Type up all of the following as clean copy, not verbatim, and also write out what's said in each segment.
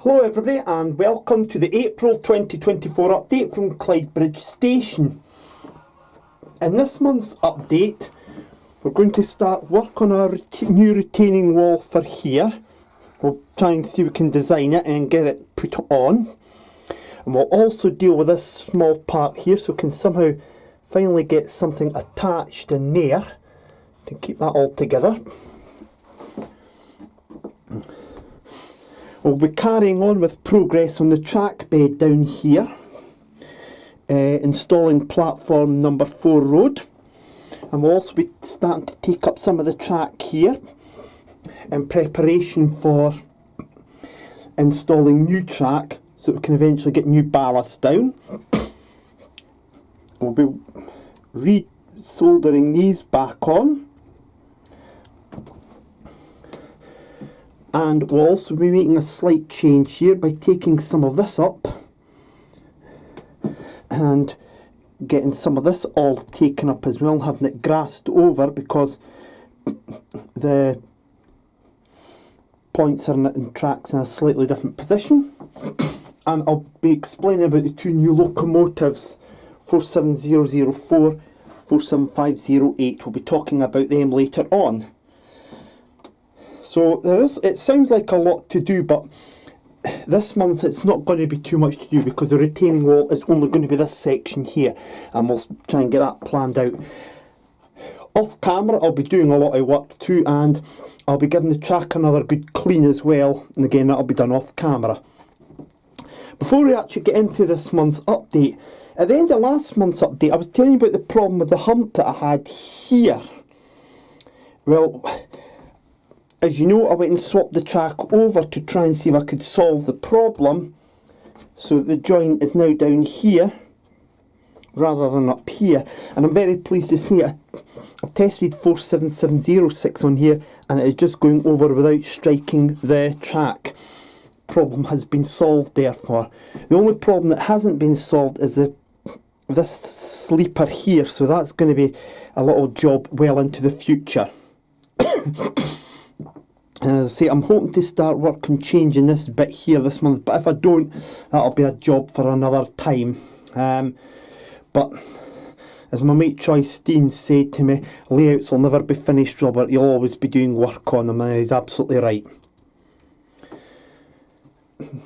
Hello everybody and welcome to the April 2024 update from Clydebridge Station. In this month's update we're going to start work on our new retaining wall for here. We'll try and see if we can design it and get it put on. And we'll also deal with this small part here so we can somehow finally get something attached in there to keep that all together. We'll be carrying on with progress on the track bed down here, installing platform number 4 road, and we'll also be starting to take up some of the track here in preparation for installing new track so we can eventually get new ballast down. We'll be re-soldering these back on. And we'll also be making a slight change here by taking some of this up and getting some of this all taken up as well, having it grassed over because the points are in tracks in a slightly different position. And I'll be explaining about the two new locomotives, 47004, 47508. We'll be talking about them later on. So it sounds like a lot to do, but this month it's not going to be too much to do because the retaining wall is only going to be this section here, and we'll try and get that planned out. Off camera I'll be doing a lot of work too, and I'll be giving the track another good clean as well, and again that'll be done off camera. Before we actually get into this month's update, at the end of last month's update I was telling you about the problem with the hump that I had here. Well, as you know, I went and swapped the track over to try and see if I could solve the problem. So the joint is now down here rather than up here. And I'm very pleased to say I've tested 47706 on here and it is just going over without striking the track. Problem has been solved therefore. The only problem that hasn't been solved is this sleeper here. So that's going to be a little job well into the future. As I say, I'm hoping to start work on changing this bit here this month, but if I don't, that'll be a job for another time. But as my mate Troy Steen said to me, layouts will never be finished, Robert, you'll always be doing work on them, and he's absolutely right.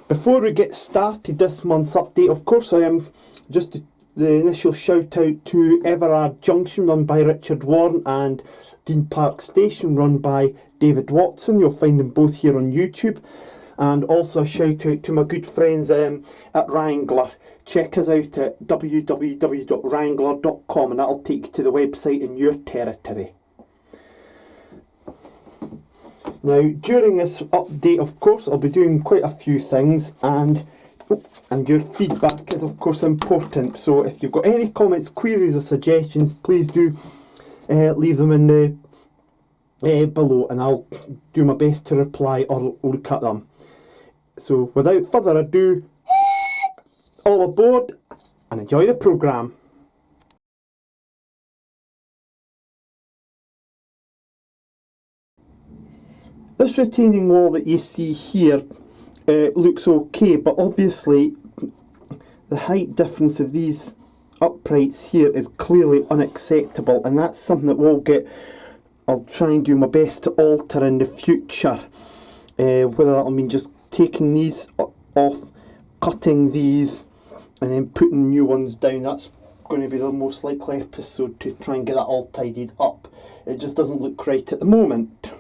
Before we get started this month's update, of course I am just the initial shout out to Everard Junction run by Richard Warren and Dean Park Station run by David Watson. You'll find them both here on YouTube. And also a shout out to my good friends at Wrangler. Check us out at www.wrangler.com and that'll take you to the website in your territory. Now during this update of course I'll be doing quite a few things, and your feedback is of course important, so if you've got any comments, queries or suggestions, please do leave them in the below and I'll do my best to reply or look at them. So without further ado, all aboard and enjoy the programme. This retaining wall that you see here looks okay, but obviously the height difference of these uprights here is clearly unacceptable, and that's something that I'll try and do my best to alter in the future. Whether that'll mean just taking these off, cutting these and then putting new ones down, that's going to be the most likely episode to try and get that all tidied up. It just doesn't look right at the moment.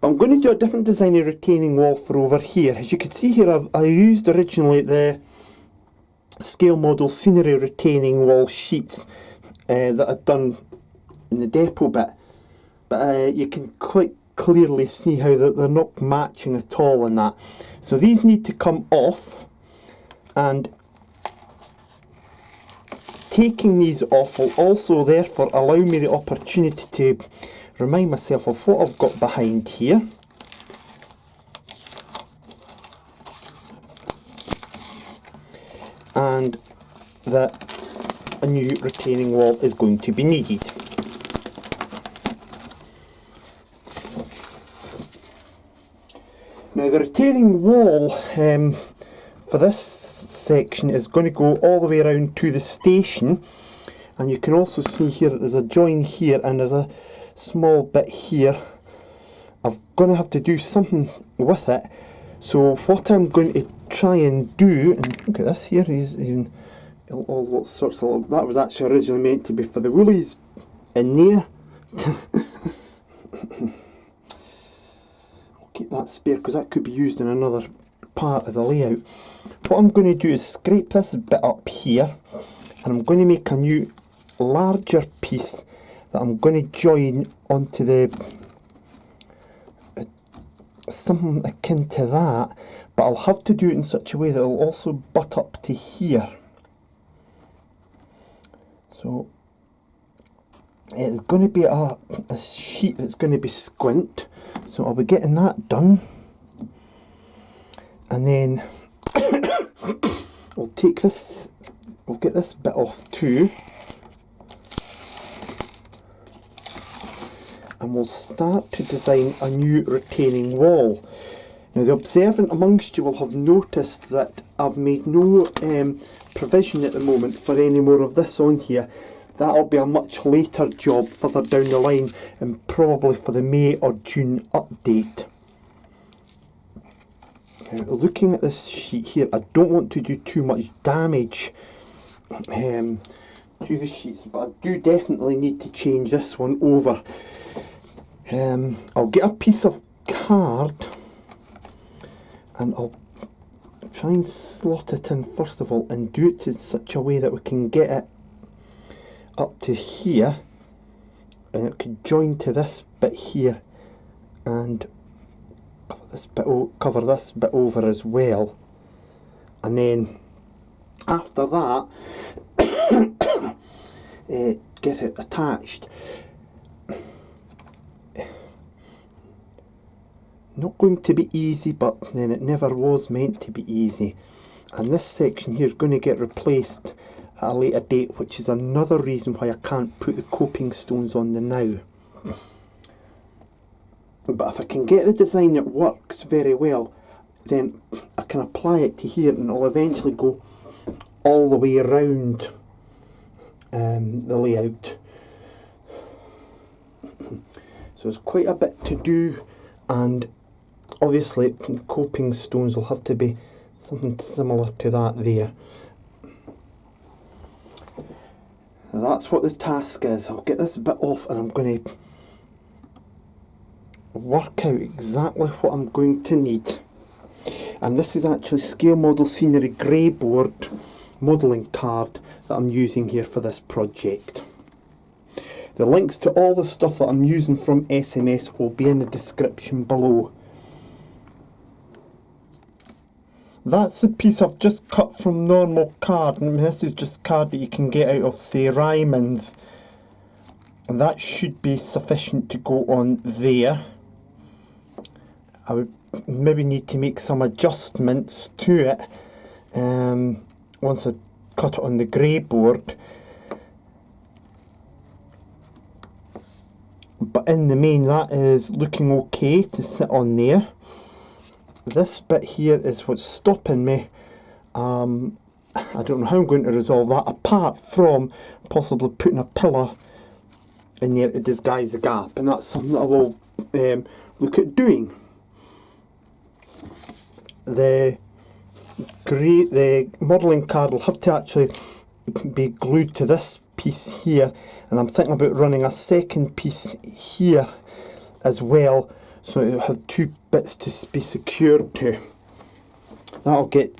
I'm going to do a different design of retaining wall for over here. As you can see here, I used originally the scale model scenery retaining wall sheets that I'd done in the depot bit, but you can quite clearly see how they're not matching at all in that. So these need to come off, and taking these off will also therefore allow me the opportunity to remind myself of what I've got behind here. And that a new retaining wall is going to be needed. Now Now the retaining wall for this section is going to go all the way around to the station, and you can also see here that there's a join here and there's a small bit here. I'm going to have to do something with it, so what I'm going to try and do, and look at this here, even all sorts of, that was actually originally meant to be for the woolies in there. I'll keep that spare because that could be used in another part of the layout. What I'm going to do is scrape this bit up here, and I'm going to make a new larger piece that I'm going to join onto the something akin to that, but I'll have to do it in such a way that it'll also butt up to here. So it's going to be a sheet that's going to be squint, so I'll be getting that done, and then we'll take this, we'll get this bit off too, and we'll start to design a new retaining wall. Now the observant amongst you will have noticed that I've made no provision at the moment for any more of this on here. That'll be a much later job further down the line, and probably for the May or June update. Now, looking at this sheet here, I don't want to do too much damage to the sheets, but I do definitely need to change this one over. I'll get a piece of card and I'll try and slot it in first of all, and do it in such a way that we can get it up to here, and it could join to this bit here and cover this bit over as well, and then after that get it attached. Not going to be easy, but then it never was meant to be easy, and this section here is going to get replaced at a later date, which is another reason why I can't put the coping stones on the now. But if I can get the design that works very well, then I can apply it to here, and it'll eventually go all the way around the layout. So there's quite a bit to do, and obviously coping stones will have to be something similar to that there. Now that's what the task is. I'll get this bit off, and I'm going to work out exactly what I'm going to need. And this is actually Scale Model Scenery grey board modelling card that I'm using here for this project. The links to all the stuff that I'm using from SMS will be in the description below. That's the piece I've just cut from normal card, and this is just card that you can get out of, say, Ryman's, and that should be sufficient to go on there. I would maybe need to make some adjustments to it once I cut it on the grey board, but in the main that is looking okay to sit on there. This bit here is what's stopping me. I don't know how I'm going to resolve that, apart from possibly putting a pillar in there to disguise the gap, and that's something that I will look at doing. The modelling card will have to actually be glued to this piece here, and I'm thinking about running a second piece here as well, so it'll have two bits to be secured to. That'll get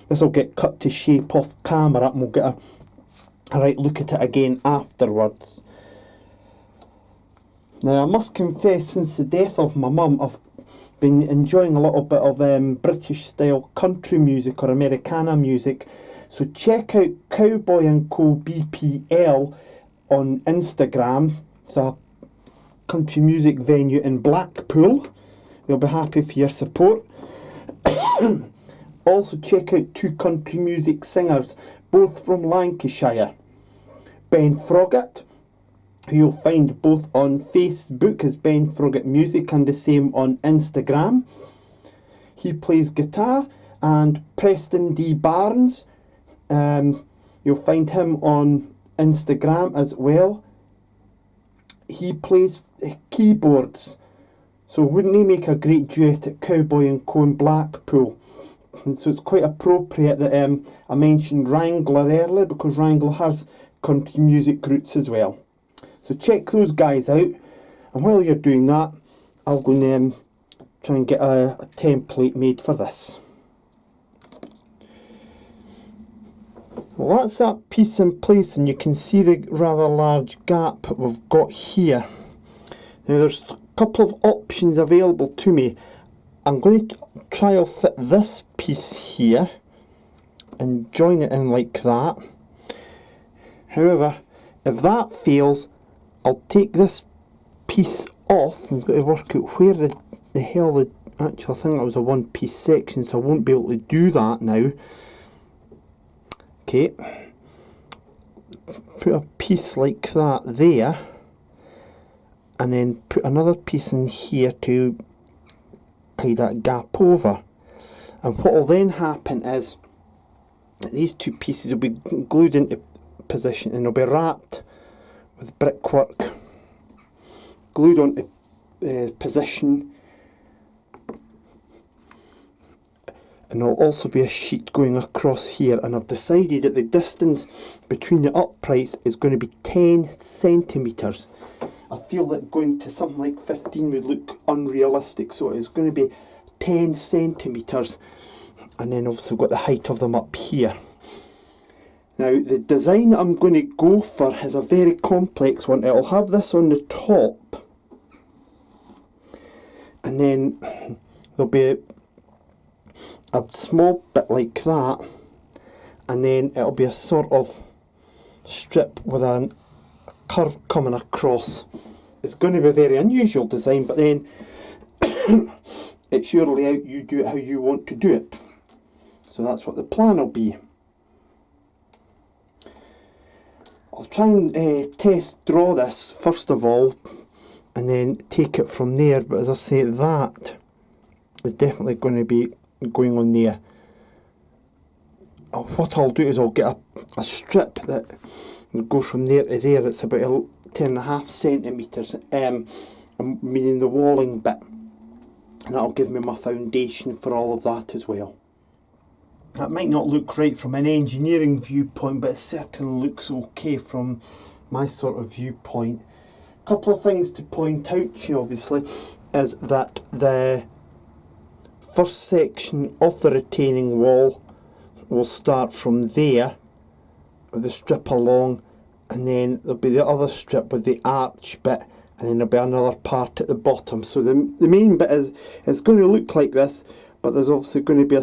this will get cut to shape off camera, and we'll get a right look at it again afterwards. Now I must confess, since the death of my mum, I've been enjoying a little bit of British style country music or Americana music, so check out Cowboy and Co BPL on Instagram. It's a country music venue in Blackpool. They'll be happy for your support. Also check out two country music singers, both from Lancashire. Ben Froggatt, who you'll find both on Facebook as Ben Froggatt Music and the same on Instagram. he plays guitar, and Preston D. Barnes. You'll find him on Instagram as well. He plays keyboards. So wouldn't he make a great duet at Cowboy and Co in Blackpool? And so it's quite appropriate that I mentioned Wrangler earlier, because Wrangler has country music roots as well. So check those guys out. And while you're doing that, I'll go and try and get a template made for this. Well, that's that piece in place, and you can see the rather large gap we've got here. Now there's a couple of options available to me. I'm going to try to fit this piece here and join it in like that. However, if that fails, I'll take this piece off. I've got to work out where the hell actually, I think that was a one piece section, so I won't be able to do that now. Okay, put a piece like that there, and then put another piece in here to tie that gap over. And what will then happen is these two pieces will be glued into position, and they'll be wrapped with brickwork, glued onto position. And there'll also be a sheet going across here, and I've decided that the distance between the uprights is going to be 10 centimetres. I feel that going to something like 15 would look unrealistic, so it's going to be 10 centimetres, and then obviously we've got the height of them up here. Now the design that I'm going to go for is a very complex one. It'll have this on the top, and then there'll be a small bit like that, and then it'll be a sort of strip with a curve coming across. It's going to be a very unusual design, but then it's your layout, you do it how you want to do it. So that's what the plan will be. I'll try and test draw this first of all, and then take it from there, but as I say, that is definitely going to be going on there. What I'll do is I'll get a strip that goes from there to there. It's about 10.5 centimetres, meaning the walling bit, and that'll give me my foundation for all of that as well. That might not look right from an engineering viewpoint, but it certainly looks okay from my sort of viewpoint. A couple of things to point out to you obviously is that the first section of the retaining wall will start from there with the strip along, and then there'll be the other strip with the arch bit, and then there'll be another part at the bottom. So the main bit is going to look like this, but there's obviously going to be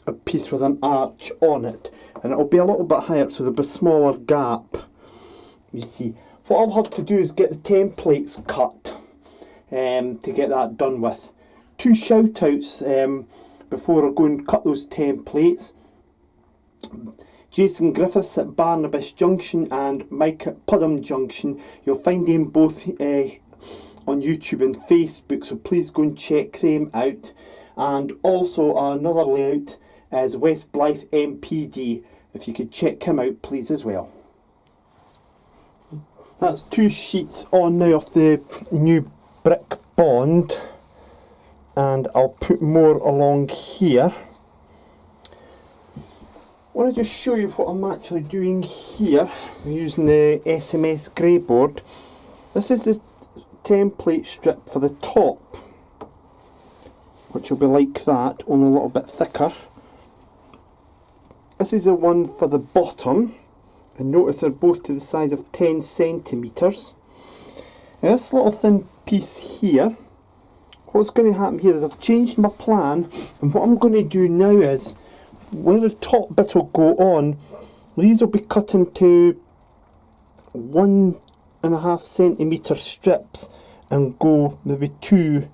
a piece with an arch on it, and it'll be a little bit higher, so there'll be a smaller gap. You see, what I'll have to do is get the templates cut to get that done with. Two shout outs before I go and cut those templates. Jason Griffiths at Barnabas Junction and Mike at Pudham Junction. You'll find them both on YouTube and Facebook, so please go and check them out. And also another layout is West Blythe MPD. If you could check him out please as well. That's two sheets on now of the new brick bond, and I'll put more along here. I want to just show you what I'm actually doing here. I'm using the SMS grey board. This is the template strip for the top, which will be like that, only a little bit thicker. This is the one for the bottom, and notice they're both to the size of 10 centimetres. Now this little thin piece here, what's going to happen here is I've changed my plan, and what I'm going to do now is, where the top bit will go on, these will be cut into 1.5 centimetre strips and go maybe 2,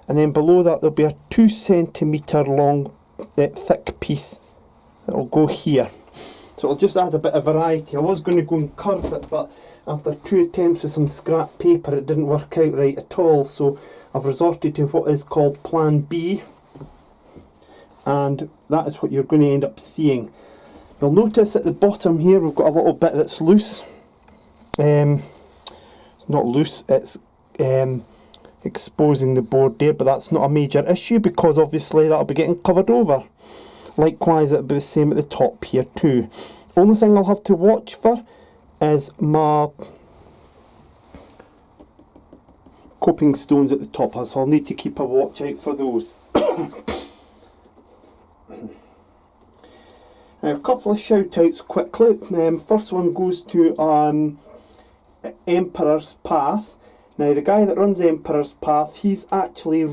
and then below that there'll be a 2 centimetre long thick piece that will go here. So I'll just add a bit of variety. I was going to go and curve it, but after 2 attempts with some scrap paper it didn't work out right at all, so I've resorted to what is called Plan B, and that is what you're going to end up seeing. You'll notice at the bottom here we've got a little bit that's loose. Not loose, it's exposing the board there, but that's not a major issue because obviously that'll be getting covered over. Likewise, it'll be the same at the top here too. Only thing I'll have to watch for is my coping stones at the top, so I'll need to keep a watch out for those. Now, a couple of shout outs quickly. First one goes to Emperor's Path. Now, the guy that runs Emperor's Path, he's actually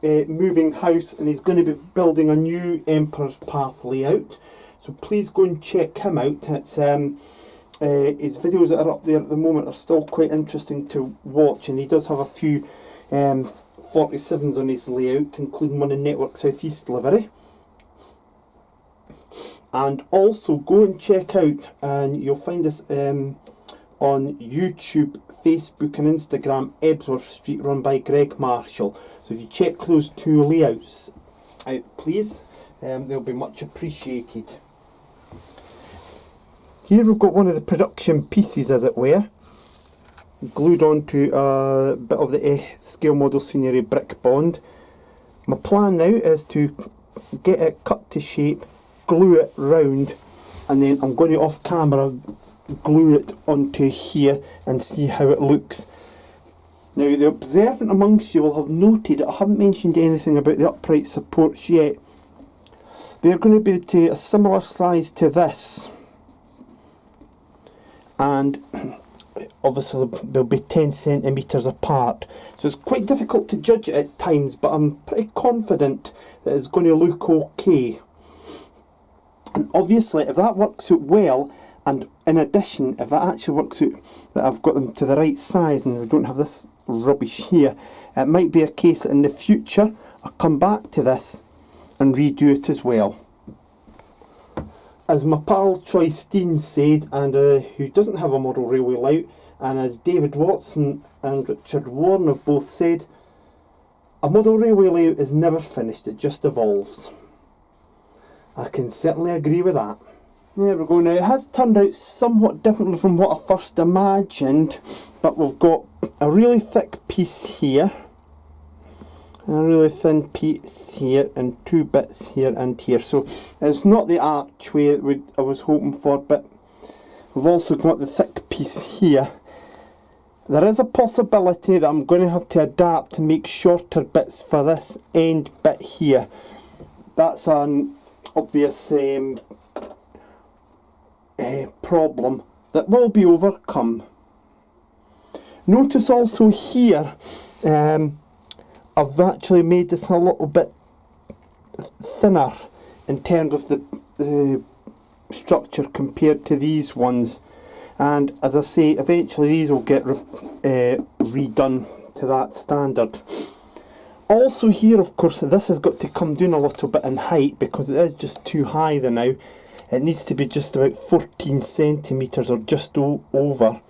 moving house, and he's going to be building a new Emperor's Path layout. So please go and check him out. It's his videos that are up there at the moment are still quite interesting to watch, and he does have a few 47s on his layout, including one in Network Southeast livery. And also go and check out, and you'll find this on YouTube, Facebook and Instagram, Ebsworth Street, run by Greg Marshall. So if you check those two layouts out, please, they'll be much appreciated. Here we've got one of the production pieces, as it were, glued onto a bit of the scale model scenery brick bond. My plan now is to get it cut to shape, glue it round, and then I'm going to off camera glue it onto here and see how it looks. Now, the observant amongst you will have noted that I haven't mentioned anything about the upright supports yet. They're going to be to a similar size to this, and obviously they'll be 10 centimetres apart, so it's quite difficult to judge it at times, but I'm pretty confident that it's going to look okay. And obviously, if that works out well, and in addition, if it actually works out that I've got them to the right size and we don't have this rubbish here, it might be a case that in the future I'll come back to this and redo it as well. As my pal Troy Steen said, and who doesn't have a model railway layout, and as David Watson and Richard Warren have both said, a model railway layout is never finished, it just evolves. I can certainly agree with that. There we go. Now, it has turned out somewhat differently from what I first imagined, but we've got a really thick piece here, a really thin piece here, and two bits here and here. So it's not the archway that I was hoping for, but we've also got the thick piece here. There is a possibility that I'm going to have to adapt to make shorter bits for this end bit here. That's an obvious problem that will be overcome. Notice also here, I've actually made this a little bit thinner in terms of the structure compared to these ones, and as I say, eventually these will get redone to that standard. Also here, of course, this has got to come down a little bit in height because it is just too high now. It needs to be just about 14 centimetres or just over,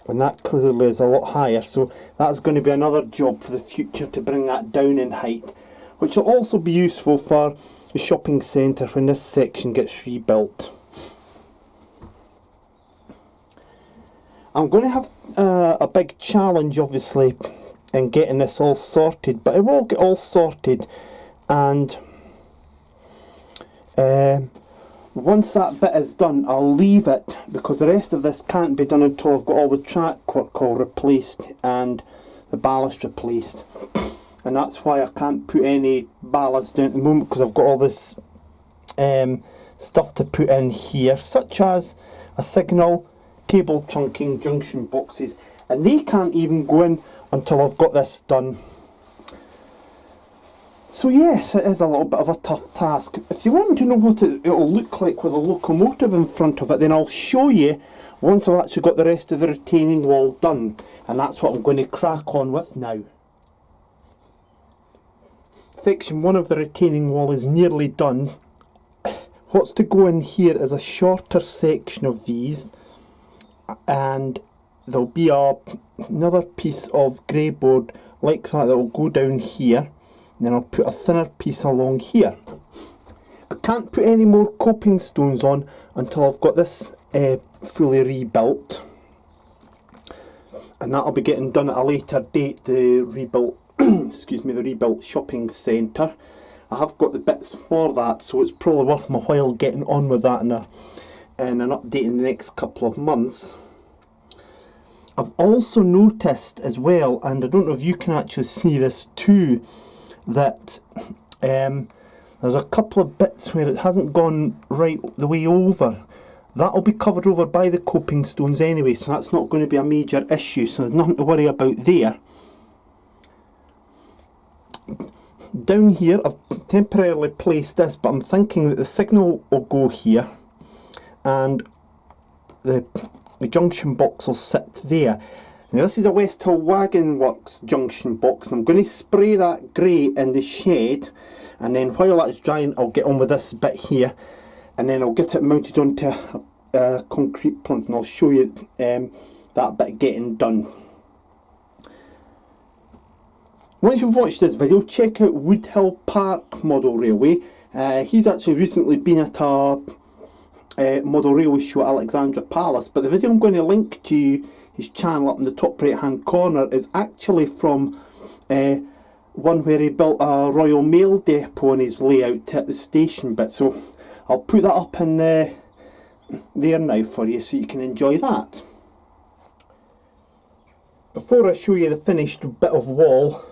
and that clearly is a lot higher, so that's going to be another job for the future to bring that down in height, which will also be useful for the shopping centre when this section gets rebuilt. I'm going to have a big challenge obviously in getting this all sorted, but it will get all sorted, and once that bit is done, I'll leave it because the rest of this can't be done until I've got all the track work all replaced and the ballast replaced. And that's why I can't put any ballast down at the moment, because I've got all this stuff to put in here, such as a signal, cable trunking, junction boxes, and they can't even go in until I've got this done. So yes, it is a little bit of a tough task. If you want to know what it'll look like with a locomotive in front of it, then I'll show you once I've actually got the rest of the retaining wall done, and that's what I'm going to crack on with now. Section 1 of the retaining wall is nearly done. What's to go in here is a shorter section of these, and there'll be another piece of grey board like that will go down here. And then I'll put a thinner piece along here. can't put any more coping stones on until I've got this fully rebuilt, and that'll be getting done at a later date, the rebuilt excuse me, the rebuilt shopping centre. I have got the bits for that, so it's probably worth my while getting on with that in an update in the next couple of months. I've also noticed as well, and I don't know if you can actually see this too, that there's a couple of bits where it hasn't gone right the way over. That'll be covered over by the coping stones anyway, so that's not going to be a major issue, so there's nothing to worry about there. Down here I've temporarily placed this, but I'm thinking that the signal will go here and the junction box will sit there. Now this is a West Hill Wagon Works junction box, and I'm going to spray that grey in the shed, and then while that's drying I'll get on with this bit here, and then I'll get it mounted onto a concrete plinth, and I'll show you that bit getting done. Once you've watched this video, check out Woodhill Park Model Railway. He's actually recently been at a model railway show at Alexandra Palace, but the video I'm going to link to his channel up in the top right hand corner is actually from one where he built a Royal Mail depot on his layout at the station bit, so I'll put that up in there now for you so you can enjoy that. Before I show you the finished bit of wall,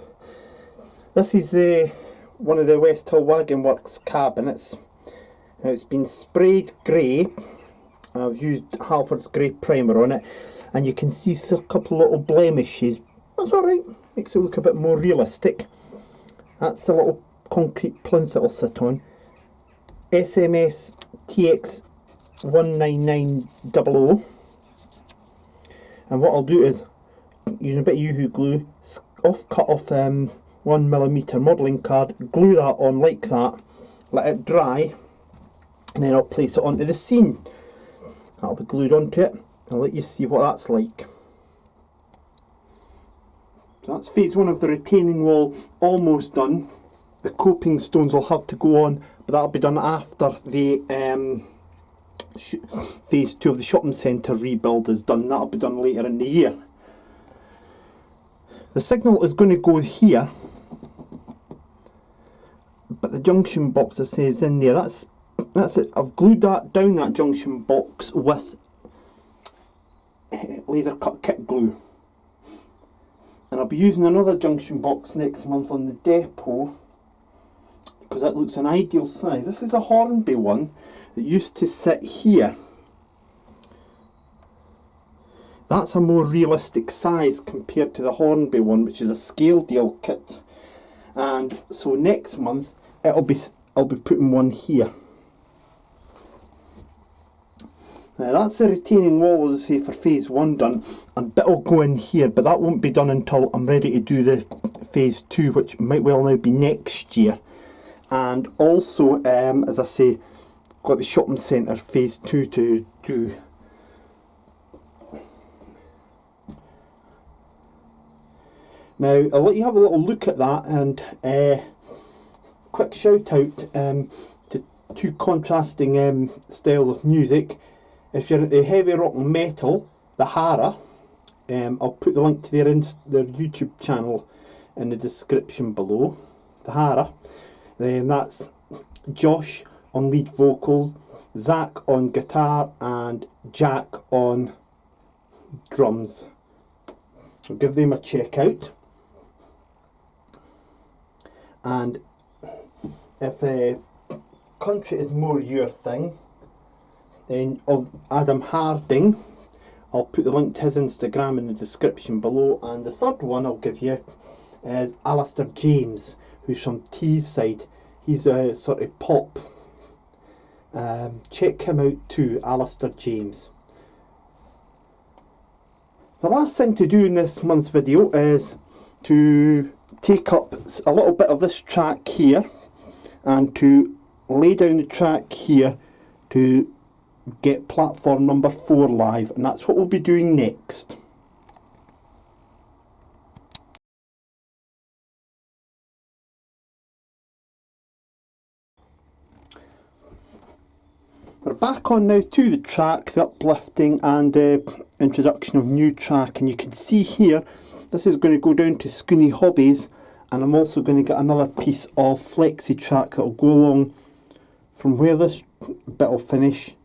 this is one of the West Hill Wagon Works cabinets. Now it's been sprayed grey. I've used Halford's grey primer on it, and you can see a couple of little blemishes. That's alright, makes it look a bit more realistic. That's the little concrete plinth it'll sit on. SMS TX 19900. And what I'll do is, using a bit of UHU glue, cut off 1mm modelling card, glue that on like that, let it dry, and then I'll place it onto the scene. That'll be glued onto it. I'll let you see what that's like. So that's phase one of the retaining wall almost done. The coping stones will have to go on, but that'll be done after the phase two of the shopping centre rebuild is done. That'll be done later in the year. The signal is going to go here, but the junction box, I say, is in there. That's it. I've glued that down, that junction box, with laser cut kit glue, and I'll be using another junction box next month on the depot because that looks an ideal size. This is a Hornby one that used to sit here. That's a more realistic size compared to the Hornby one, which is a scale deal kit, and so next month I'll be putting one here. Now that's the retaining wall, as I say, for phase one done. A bit will go in here, but that won't be done until I'm ready to do the phase two, which might well now be next year. And also, as I say, got the shopping centre phase two to do. Now I'll let you have a little look at that, and quick shout out to two contrasting styles of music. If you're into heavy rock and metal, the Hara, I'll put the link to their YouTube channel in the description below. The Hara, then that's Josh on lead vocals, Zach on guitar, and Jack on drums. So give them a check out. And if country is more your thing, then of Adam Harding, I'll put the link to his Instagram in the description below. And the third one I'll give you is Alistair James, who's from Teesside. He's a sort of pop. Check him out too, Alistair James. The last thing to do in this month's video is to take up a little bit of this track here and to lay down the track here to get platform number 4 live, and that's what we'll be doing next. back on now to the track, the uplifting and the introduction of new track, and you can see here this is going to go down to Skinny Hobbies, and I'm also going to get another piece of flexi track that will go along from where this bit will finish,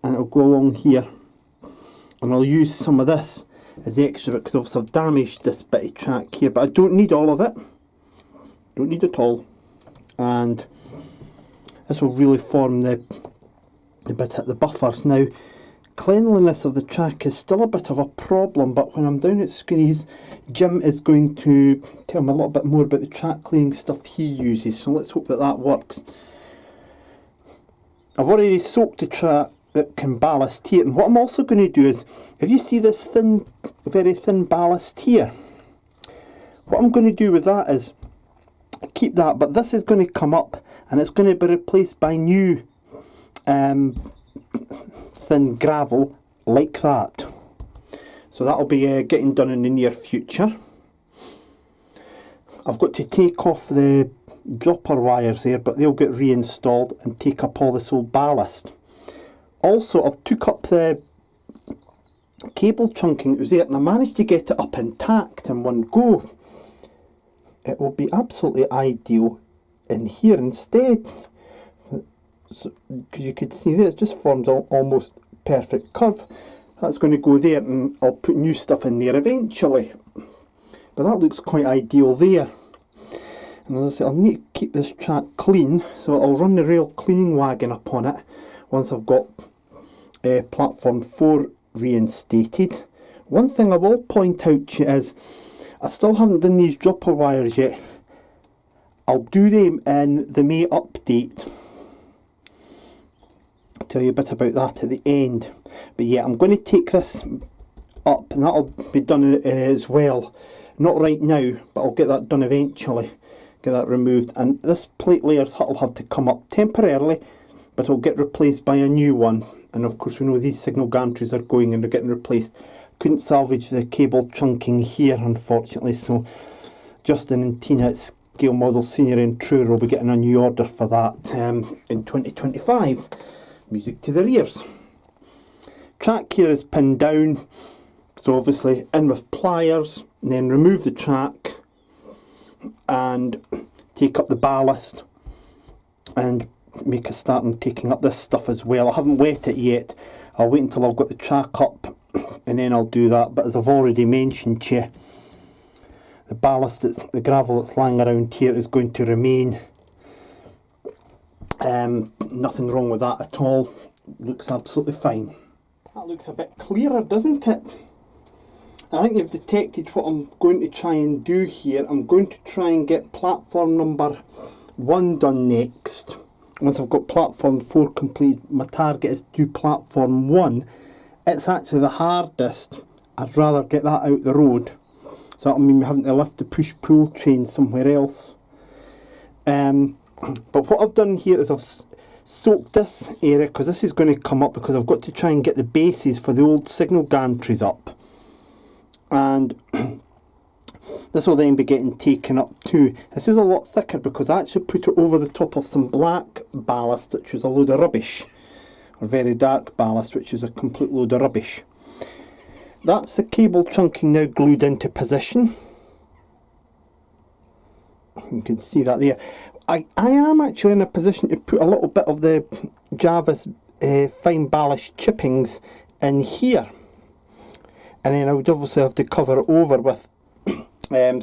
and it'll go along here, and I'll use some of this as the extra bit because obviously I've damaged this bit of track here, but I don't need all of it, don't need it all, and this will really form the bit at the buffers. Now, cleanliness of the track is still a bit of a problem, but when I'm down at Skinny's, Jim is going to tell me a little bit more about the track cleaning stuff he uses, so let's hope that that works. I've already soaked the track that can ballast here, and what I'm also going to do is, if you see this thin, very thin ballast here, what I'm going to do with that is keep that, but this is going to come up and it's going to be replaced by new thin gravel like that. So that'll be getting done in the near future. I've got to take off the dropper wires there, but they'll get reinstalled and take up all this old ballast. Also, I've took up the cable chunking that was there, and I managed to get it up intact in one go. It will be absolutely ideal in here instead. So, because you could see there, it just forms an almost perfect curve. That's going to go there, and I'll put new stuff in there eventually. But that looks quite ideal there. And as I say, I'll need to keep this track clean, so I'll run the rail cleaning wagon up on it once I've got platform 4 reinstated. One thing I will point out to you is, I still haven't done these dropper wires yet. I'll do them in the May update. I'll tell you a bit about that at the end. But yeah, I'm going to take this up, and that'll be done as well. Not right now, but I'll get that done eventually. Get that removed. And this plate layers will have to come up temporarily, but it'll get replaced by a new one. And of course we know these signal gantries are going and they're getting replaced. Couldn't salvage the cable chunking here, unfortunately, so Justin and Tina at Scale Model Senior and Truer will be getting a new order for that in 2025. Music to their ears. Track here is pinned down, so obviously in with pliers, and then remove the track and take up the ballast and make a start on taking up this stuff as well. I haven't wet it yet. I'll wait until I've got the track up and then I'll do that. But as I've already mentioned to you, the ballast, the gravel that's lying around here is going to remain. Nothing wrong with that at all. Looks absolutely fine. That looks a bit clearer, doesn't it? I think you've detected what I'm going to try and do here. I'm going to try and get platform number 1 done next. Once I've got platform 4 complete, my target is to do platform 1. It's actually the hardest. I'd rather get that out the road. So that'll mean having to lift the push-pull train somewhere else. But what I've done here is I've soaked this area, because this is going to come up, because I've got to try and get the bases for the old signal gantries up. And this will then be getting taken up too. This is a lot thicker because I actually put it over the top of some black ballast, which was a load of rubbish. Or very dark ballast, which is a complete load of rubbish. That's the cable chunking now glued into position. You can see that there. I am actually in a position to put a little bit of the Java's fine ballast chippings in here. And then I would obviously have to cover it over with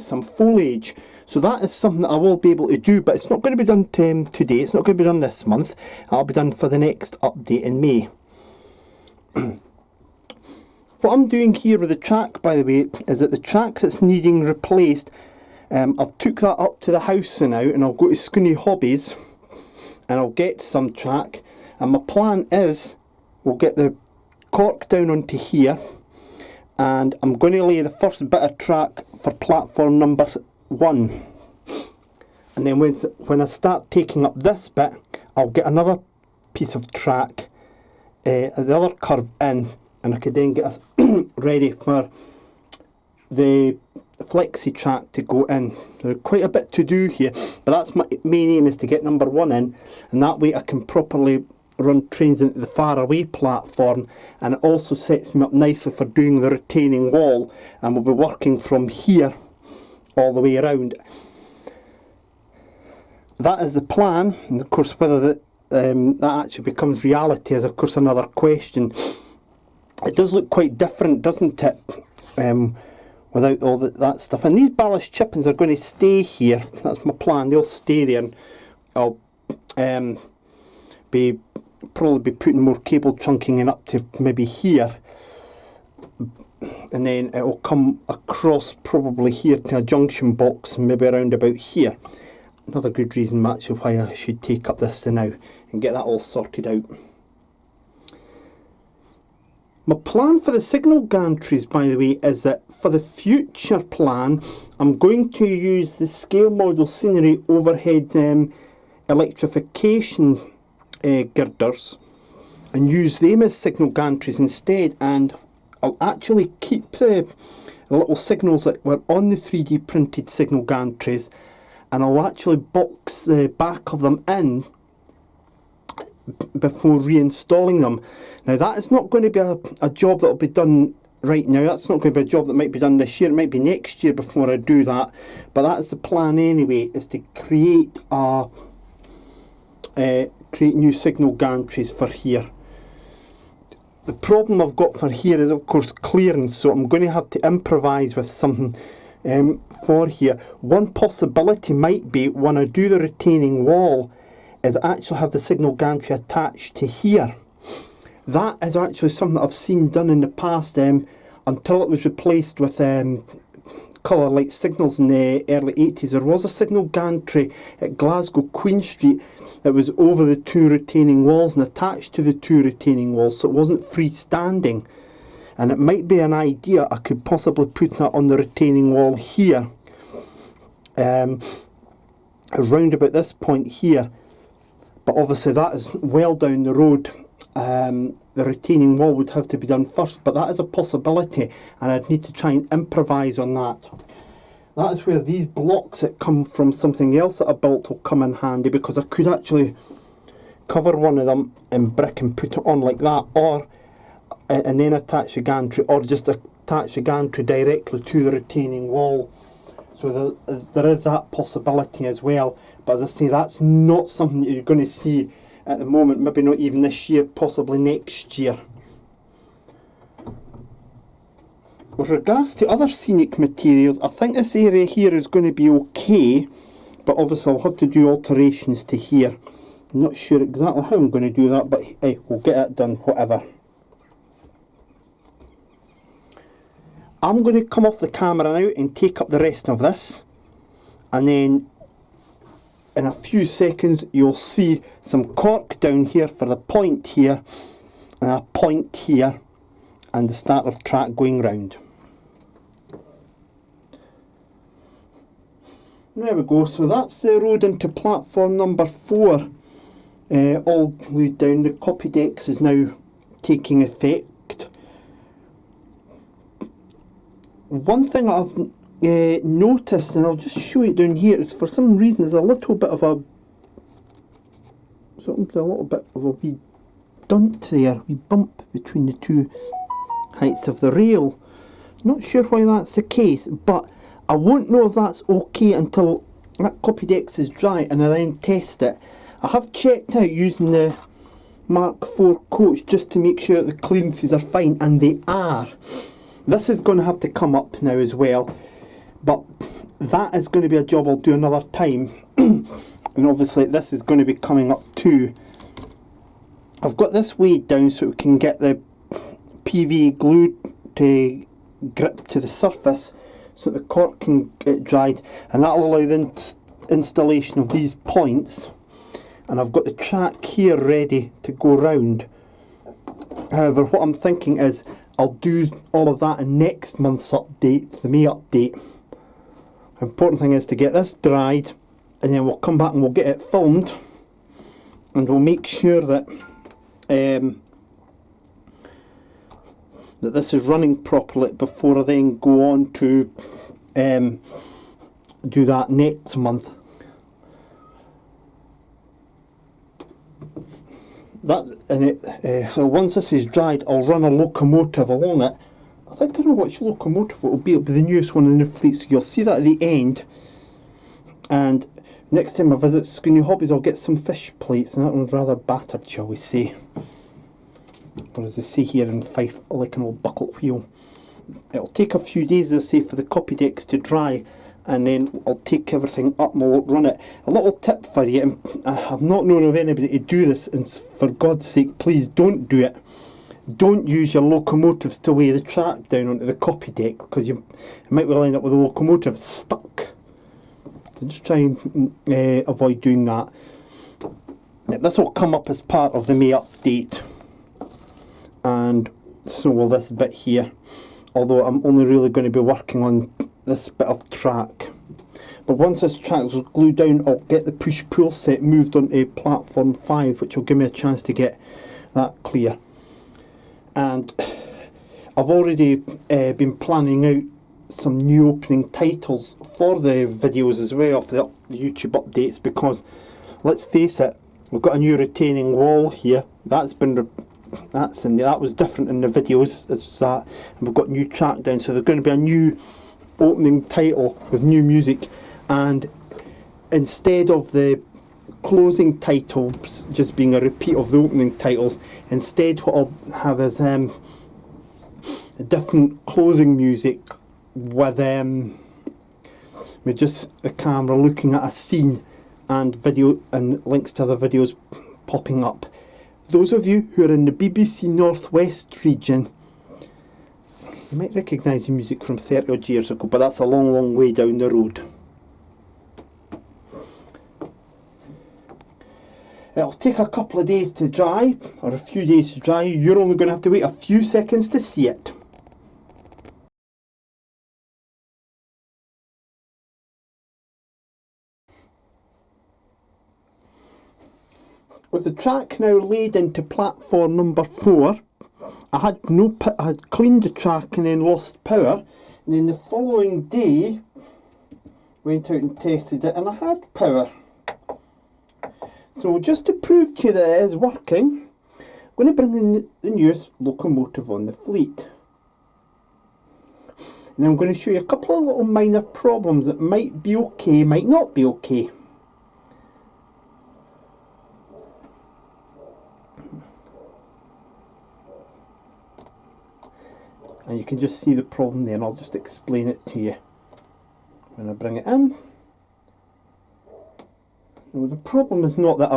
some foliage. So that is something that I will be able to do, but it's not going to be done today, it's not going to be done this month. It'll be done for the next update in May. What I'm doing here with the track, by the way, is that the track that's needing replaced, I've took that up to the house now, and I'll go to Skinny Hobbies and I'll get some track, and my plan is we'll get the cork down onto here, and I'm going to lay the first bit of track for platform number 1, and then when I start taking up this bit, I'll get another piece of track, the other curve in, and I could then get us ready for the flexi track to go in. There's quite a bit to do here, but that's my main aim, is to get number 1 in, and that way I can properly run trains into the faraway platform, and it also sets me up nicely for doing the retaining wall, and we'll be working from here all the way around. That is the plan, and of course whether that actually becomes reality is of course another question. It does look quite different, doesn't it, without all that stuff. And these ballast chippings are going to stay here. That's my plan. They'll stay there, and I'll probably be putting more cable chunking in up to maybe here, and then it will come across probably here to a junction box, maybe around about here. Another good reason actually why I should take up this now and get that all sorted out. My plan for the signal gantries, by the way, is that for the future plan I'm going to use the scale model scenery overhead electrification girders and use them as signal gantries instead, and I'll actually keep the little signals that were on the 3D printed signal gantries, and I'll actually box the back of them in before reinstalling them. Now that is not going to be a job that will be done right now. That's not going to be a job that might be done this year. It might be next year before I do that, but that is the plan anyway, is to create new signal gantries for here. The problem I've got for here is of course clearance, so I'm going to have to improvise with something for here. One possibility might be, when I do the retaining wall, is actually have the signal gantry attached to here. That is actually something that I've seen done in the past, until it was replaced with colour light signals in the early 80s. There was a signal gantry at Glasgow Queen Street that was over the two retaining walls and attached to the two retaining walls, so it wasn't freestanding. And it might be an idea I could possibly put that on the retaining wall here, around about this point here. But obviously that is well down the road. The retaining wall would have to be done first, but that is a possibility, and I'd need to try and improvise on that. That is where these blocks that come from something else that I built will come in handy, because I could actually cover one of them in brick and put it on like that, or and then attach the gantry, or just attach the gantry directly to the retaining wall. So there is that possibility as well. But as I say, that's not something that you're going to see at the moment, maybe not even this year, possibly next year. With regards to other scenic materials, I think this area here is going to be okay, but obviously I'll have to do alterations to here. I'm not sure exactly how I'm going to do that, but hey, we'll get it done, whatever. I'm going to come off the camera now and take up the rest of this, and then in a few seconds you'll see some cork down here for the point here, and a point here, and the start of track going round. There we go, so that's the road into platform number 4, all glued down. The copy decks is now taking effect. One thing I've noticed, and I'll just show you down here, is for some reason there's a little bit of a wee dunt there, wee bump between the two heights of the rail. Not sure why that's the case, but I won't know if that's okay until that copy decks is dry and I then test it. I have checked out using the Mark IV coach just to make sure that the clearances are fine, and they are. This is going to have to come up now as well, but that is going to be a job I'll do another time. And obviously this is going to be coming up too. I've got this weighed down so we can get the PV glued to grip to the surface so the cork can get dried, and that will allow the installation of these points. And I've got the track here ready to go round. However, what I'm thinking is I'll do all of that in next month's update, the May update. The important thing is to get this dried, and then we'll come back and we'll get it filmed, and we'll make sure that that this is running properly before I then go on to do that next month. So once this is dried, I'll run a locomotive along it. I think I know which locomotive it will be. It'll be the newest one in the fleet, so you'll see that at the end. And next time I visit Scooney Hobbies, I'll get some fish plates, and that one's rather battered, shall we say. Or as they say here in Fife, like an old bucket wheel. It'll take a few days, as I say, for the copy decks to dry, and then I'll take everything up and I'll run it. A little tip for you, and I've not known of anybody to do this, and for God's sake, please don't do it. Don't use your locomotives to weigh the track down onto the copy deck, because you might well end up with the locomotive stuck. So just try and avoid doing that. Now, this will come up as part of the May update, and so will this bit here, although I'm only really going to be working on this bit of track. But once this track is glued down, I'll get the push-pull set moved onto platform 5, which will give me a chance to get that clear. And I've already been planning out some new opening titles for the videos as well, for the YouTube updates, because let's face it, we've got a new retaining wall here. That was different in the videos as that, and we've got new track down, so there's going to be a new opening title with new music, and instead of the closing titles just being a repeat of the opening titles, instead what I'll have is a different closing music with just the camera looking at a scene and video and links to other videos popping up. Those of you who are in the BBC North West region, you might recognise the music from 30 odd years ago, but that's a long, long way down the road. It'll take a couple of days to dry, or a few days to dry. You're only going to have to wait a few seconds to see it. With the track now laid into platform number 4, I had cleaned the track and then lost power, and then the following day went out and tested it and I had power. So just to prove to you that it is working, I'm going to bring in the newest locomotive on the fleet. And I'm going to show you a couple of little minor problems that might be okay, might not be okay. And you can just see the problem there, and I'll just explain it to you when I bring it in. Now, the problem is not that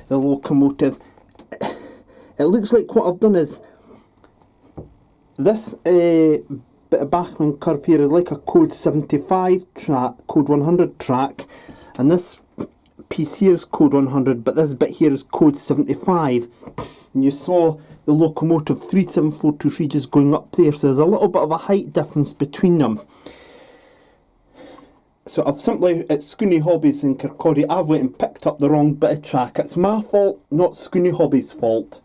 the locomotive, it looks like what I've done is, this bit of Bachmann curve here is like a code 75 track, code 100 track, and this piece here is code 100, but this bit here is code 75. And you saw the locomotive 37423 just going up there, so there's a little bit of a height difference between them. So I've simply, at Scooney Hobbies in Kirkcaldy, I've went and picked up the wrong bit of track. It's my fault, not Scooney Hobbies' fault.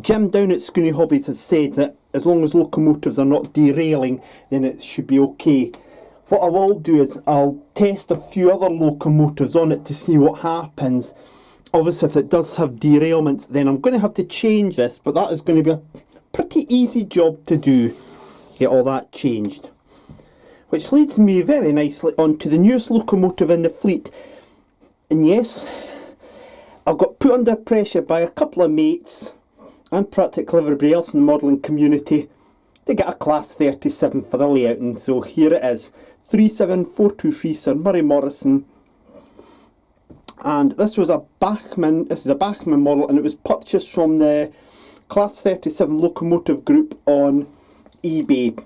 Jim down at Scooney Hobbies has said that as long as locomotives are not derailing, then it should be okay. What I will do is I'll test a few other locomotives on it to see what happens. Obviously, if it does have derailments, then I'm going to have to change this, but that is going to be a pretty easy job to do, get all that changed. Which leads me very nicely on to the newest locomotive in the fleet. And yes, I got put under pressure by a couple of mates, and practically everybody else in the modelling community, to get a Class 37 for the layout, and so here it is. 37423 Sir Murray Morrison. And this was a Bachmann, this is a Bachmann model, and it was purchased from the Class 37 Locomotive Group on eBay.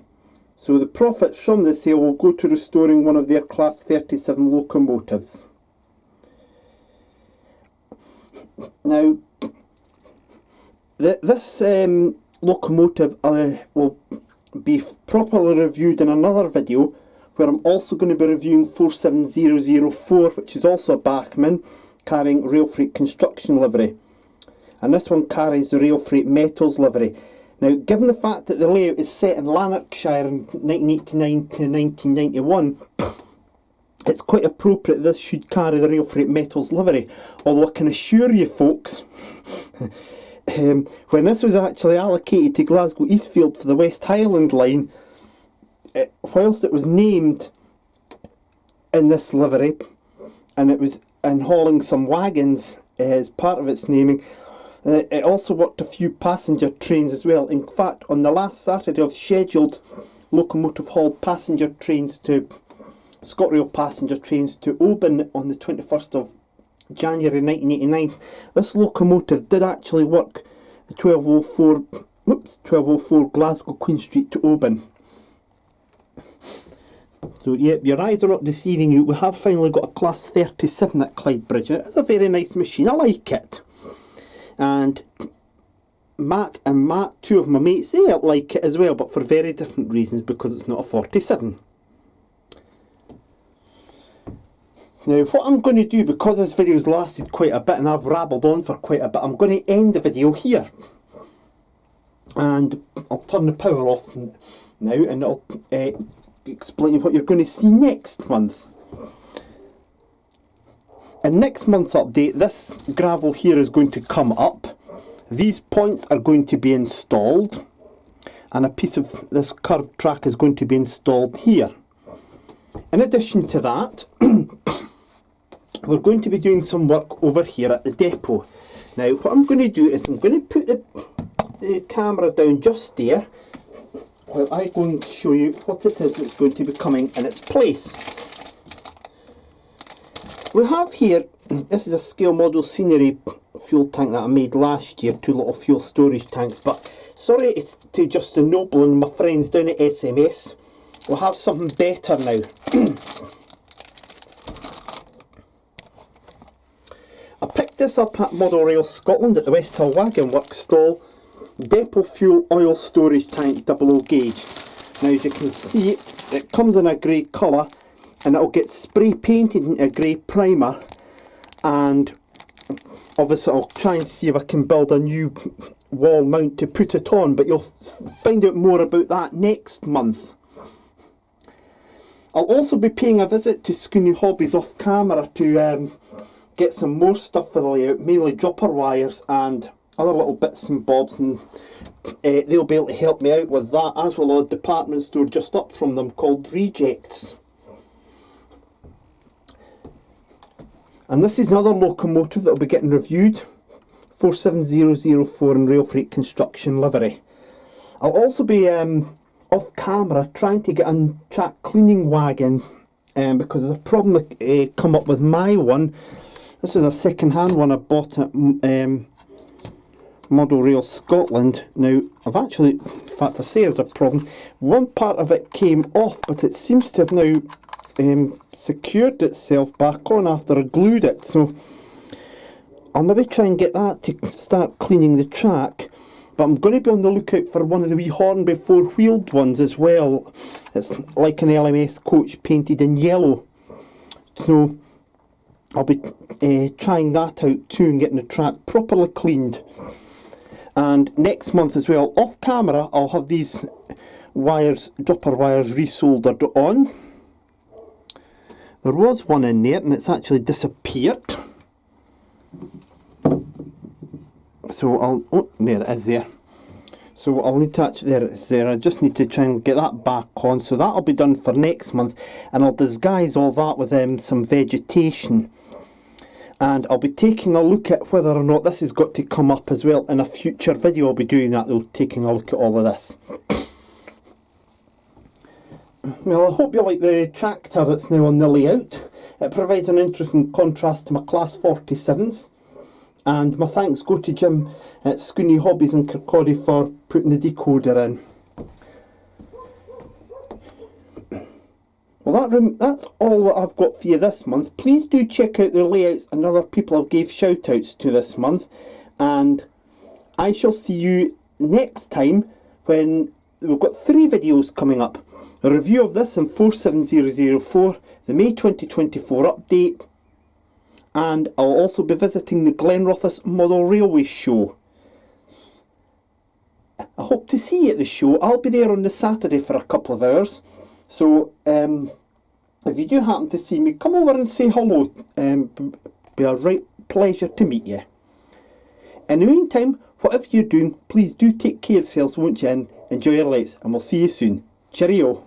So the profits from the sale will go to restoring one of their Class 37 locomotives. Now, this locomotive will be properly reviewed in another video, where I'm also going to be reviewing 47004, which is also a Bachmann, carrying Rail Freight Construction livery. And this one carries the Rail Freight Metals livery. Now, given the fact that the layout is set in Lanarkshire in 1989 to 1991, it's quite appropriate this should carry the Rail Freight Metals livery, although I can assure you folks, when this was actually allocated to Glasgow Eastfield for the West Highland line, whilst it was named in this livery, and it was in hauling some wagons as part of its naming, it also worked a few passenger trains as well. In fact, on the last Saturday of scheduled Locomotive hauled passenger trains to ScotRail passenger trains to Oban on the 21st of January 1989. This locomotive did actually work the 1204 Glasgow Queen Street to Oban. So yeah, your eyes are not deceiving you. We have finally got a Class 37 at Clydebridge. It's a very nice machine. I like it. And Matt, two of my mates, they like it as well, but for very different reasons, because it's not a 47. Now, what I'm going to do, because this video's lasted quite a bit and I've rabbled on for quite a bit, I'm going to end the video here. And I'll turn the power off now, and I'll explain what you're going to see next month. In next month's update, this gravel here is going to come up. These points are going to be installed, and a piece of this curved track is going to be installed here. In addition to that, we're going to be doing some work over here at the depot. Now, what I'm going to do is I'm going to put the camera down just there while I go and show you what it is that's going to be coming in its place. We have here, this is a scale model scenery fuel tank that I made last year, 2 little fuel storage tanks, but sorry it's to Justin Noble and my friends down at SMS. We'll have something better now. I picked this up at Model Rail Scotland at the West Hill Wagon Works stall. Depot fuel oil storage tank 00 gauge. Now, as you can see, it comes in a grey colour, and it'll get spray painted in a grey primer, and obviously I'll try and see if I can build a new wall mount to put it on, but you'll find out more about that next month. I'll also be paying a visit to Scooney Hobbies off camera to get some more stuff for the layout, mainly dropper wires and other little bits and bobs, and they'll be able to help me out with that, as well as a department store just up from them called Rejects. And this is another locomotive that will be getting reviewed, 47004 in Rail Freight Construction livery. I'll also be off camera trying to get a track cleaning wagon, because there's a problem come up with my one. This is a second-hand one I bought at Model Rail Scotland. Now, I've actually, in fact I say there's a problem, one part of it came off, but it seems to have now secured itself back on after I glued it, so I'll maybe try and get that to start cleaning the track. But I'm going to be on the lookout for one of the wee Hornby four-wheeled ones as well. It's like an LMS coach painted in yellow, so I'll be trying that out too and getting the track properly cleaned. And next month as well, off camera, I'll have these wires, dropper wires, resoldered on. There was one in there and it's actually disappeared. So oh, there it is there. So I'll need to actually, there it is there, I just need to try and get that back on. So that'll be done for next month, and I'll disguise all that with some vegetation. And I'll be taking a look at whether or not this has got to come up as well in a future video. I'll be doing that though, taking a look at all of this. Well, I hope you like the tractor that's now on the layout. It provides an interesting contrast to my Class 47s. And my thanks go to Jim at Scooney Hobbies in Kirkcaldy for putting the decoder in. Well, that's all that I've got for you this month. Please do check out the layouts and other people I've gave shout outs to this month. And I shall see you next time when we've got 3 videos coming up. A review of this in 47004, the May 2024 update, and I'll also be visiting the Glenrothes Model Railway Show. I hope to see you at the show. I'll be there on the Saturday for a couple of hours, so if you do happen to see me, come over and say hello. Be a right pleasure to meet you. In the meantime, whatever you're doing, please do take care of yourselves, won't you? And enjoy your lives, and we'll see you soon. Cheerio.